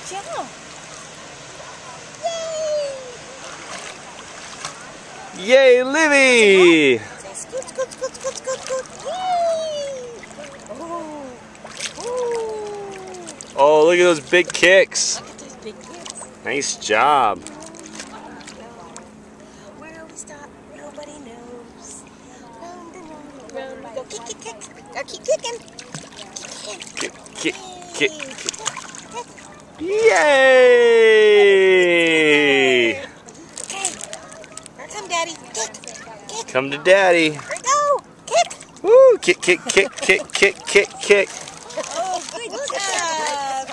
job. Yay! Yay, Livy! Say scoot, scoot, scoot, scoot, scoot, scoot. Yay! Oh. Oh. Oh, look at those big kicks. Look at those big kids. Nice job. Where we stop, nobody knows. Round and round, round we go. Kick, kick, kick. Go keep kicking. Kick, kick, kick, Yay. kick. Kick. Yay! Okay. Here come Daddy. Kick. Kick. Come to Daddy. Here we go. Kick. Woo! Kick, kick, kick, kick, kick, kick, kick. Oh, good job.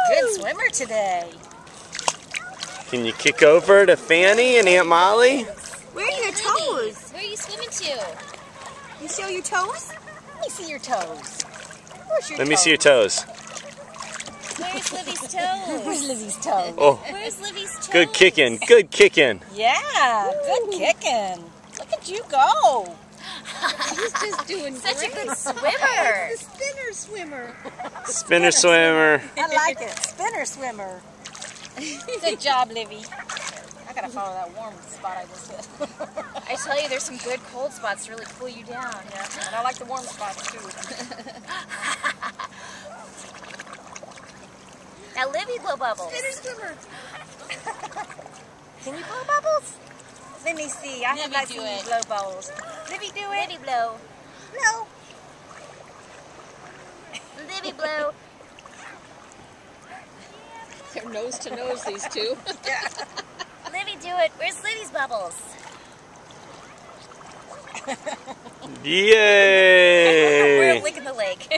Good swimmer today. Can you kick over to Fanny and Aunt Molly? Where are your toes? Where are you swimming to? You show your toes? Let me see your toes. Where's your Let me see your toes. Where's Livy's Where's toes? Livy's toes? Oh, Where's Livy's toes? good kicking, good kicking. Yeah, good kicking. Look at you go. He's just doing such a good The swimmer. spinner swimmer. Spinner swimmer. I like it. Spinner swimmer. Good job, Livy. I gotta follow that warm spot I just hit. I tell you, there's some good cold spots to really cool you down. Yeah, and I like the warm spots too. Now, Livy, blow bubbles. Spinner swimmer. Can you blow bubbles? Let me see. I have Livy, not do seen it. you blow bubbles. Livy, do it. Livy, blow. No. Livy, blow. They're nose to nose, these two. Livy, do it. Where's Livy's bubbles? Yay! We're licking the lake.